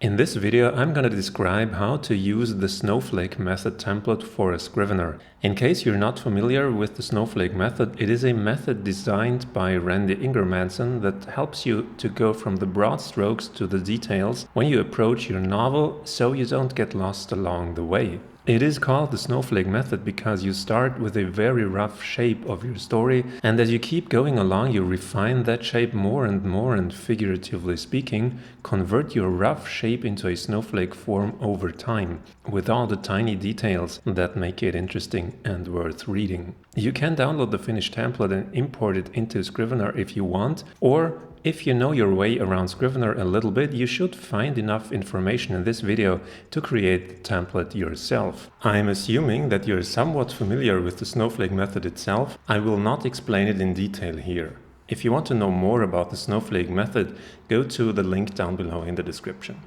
In this video, I'm going to describe how to use the Snowflake method template for a Scrivener. In case you're not familiar with the Snowflake method, it is a method designed by Randy Ingermanson that helps you to go from the broad strokes to the details when you approach your novel, so you don't get lost along the way. It is called the Snowflake method because you start with a very rough shape of your story, and as you keep going along you refine that shape more and figuratively speaking, convert your rough shape into a snowflake form over time, with all the tiny details that make it interesting and worth reading. You can download the finished template and import it into Scrivener if you want, or if you know your way around Scrivener a little bit, you should find enough information in this video to create the template yourself. I'm assuming that you're somewhat familiar with the Snowflake method itself. I will not explain it in detail here. If you want to know more about the Snowflake method, go to the link down below in the description.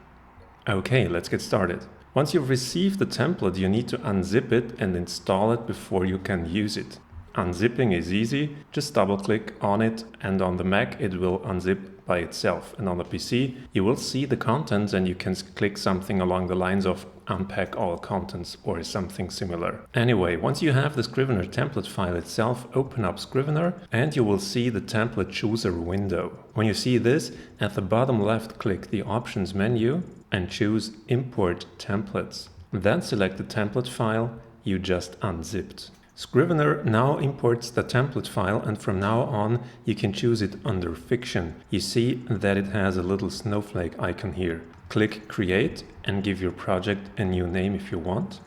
Okay, let's get started. Once you've received the template, you need to unzip it and install it before you can use it. Unzipping is easy, just double click on it and on the Mac it will unzip by itself, and on the PC you will see the contents and you can click something along the lines of unpack all contents or something similar. Anyway, once you have the Scrivener template file itself, open up Scrivener and you will see the template chooser window. When you see this, at the bottom left click the options menu and choose import templates. Then select the template file you just unzipped. Scrivener now imports the template file, and from now on you can choose it under fiction. You see that it has a little snowflake icon here. Click create and give your project a new name if you want.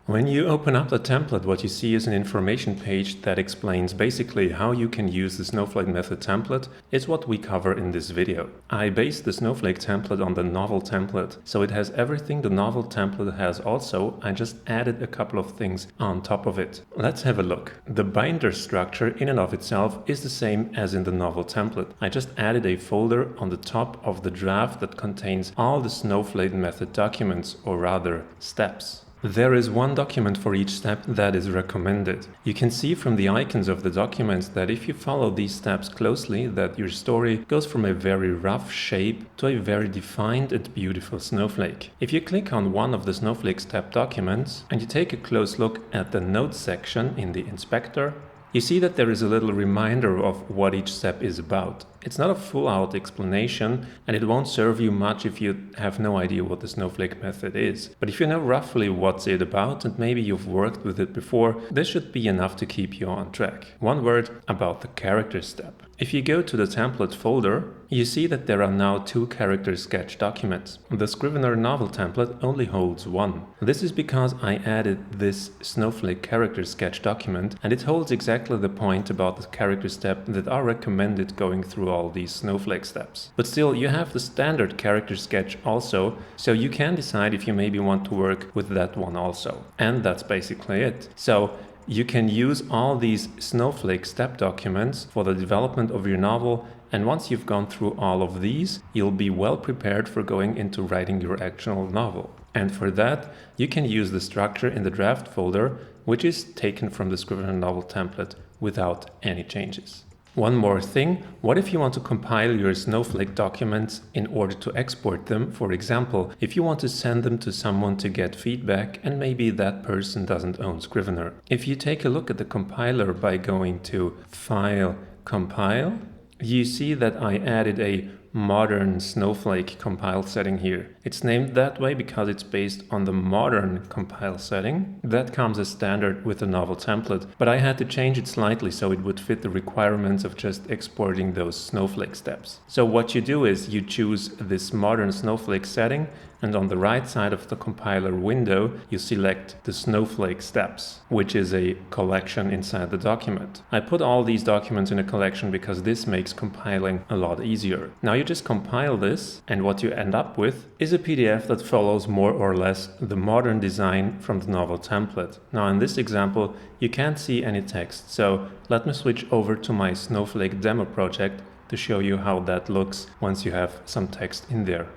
When you open up the template, what you see is an information page that explains basically how you can use the Snowflake method template. It's what we cover in this video. I based the Snowflake template on the novel template, so it has everything the novel template has also. I just added a couple of things on top of it. Let's have a look. The binder structure in and of itself is the same as in the novel template. I just added a folder on the top of the draft that contains all the Snowflake method documents, or rather steps. There is one document for each step that is recommended. You can see from the icons of the documents that if you follow these steps closely, that your story goes from a very rough shape to a very defined and beautiful snowflake. If you click on one of the Snowflake step documents and you take a close look at the notes section in the inspector, you see that there is a little reminder of what each step is about. It's not a full-out explanation, and it won't serve you much if you have no idea what the Snowflake method is. But if you know roughly what's it about and maybe you've worked with it before, this should be enough to keep you on track. One word about the character step. If you go to the template folder, you see that there are now two character sketch documents. The Scrivener novel template only holds one. This is because I added this Snowflake character sketch document, and it holds exactly the point about the character step that are recommended going through all these Snowflake steps. But still, you have the standard character sketch also, so you can decide if you maybe want to work with that one also. And that's basically it. So you can use all these Snowflake step documents for the development of your novel, and once you've gone through all of these, you'll be well prepared for going into writing your actual novel. And for that, you can use the structure in the draft folder, which is taken from the Scrivener novel template without any changes. One more thing, what if you want to compile your Snowflake documents in order to export them? For example, if you want to send them to someone to get feedback and maybe that person doesn't own Scrivener. If you take a look at the compiler by going to File, Compile, you see that I added a modern Snowflake compile setting here. It's named that way because it's based on the modern compile setting. That comes as standard with the novel template, but I had to change it slightly so it would fit the requirements of just exporting those Snowflake steps. So what you do is you choose this modern Snowflake setting, and on the right side of the compiler window you select the Snowflake steps, which is a collection inside the document. I put all these documents in a collection because this makes compiling a lot easier. Now you just compile this, and what you end up with is a PDF that follows more or less the modern design from the novel template. Now in this example you can't see any text, so let me switch over to my Snowflake demo project to show you how that looks once you have some text in there.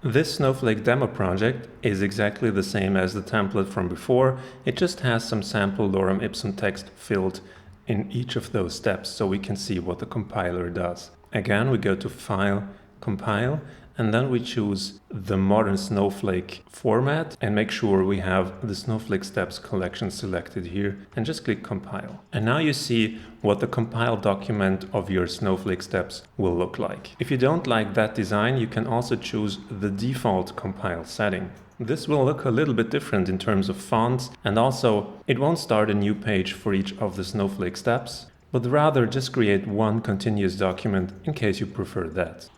This Snowflake demo project is exactly the same as the template from before. It just has some sample lorem ipsum text filled in each of those steps so we can see what the compiler does. Again, we go to File, compile, and then we choose the modern Snowflake format and make sure we have the Snowflake steps collection selected here and just click compile. And now you see what the compiled document of your Snowflake steps will look like. If you don't like that design, you can also choose the default compile setting. This will look a little bit different in terms of fonts, and also it won't start a new page for each of the Snowflake steps, but rather just create one continuous document in case you prefer that.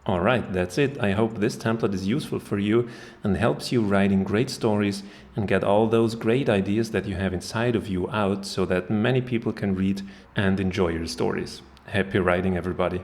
Alright, that's it. I hope this template is useful for you and helps you writing great stories and get all those great ideas that you have inside of you out so that many people can read and enjoy your stories. Happy writing, everybody!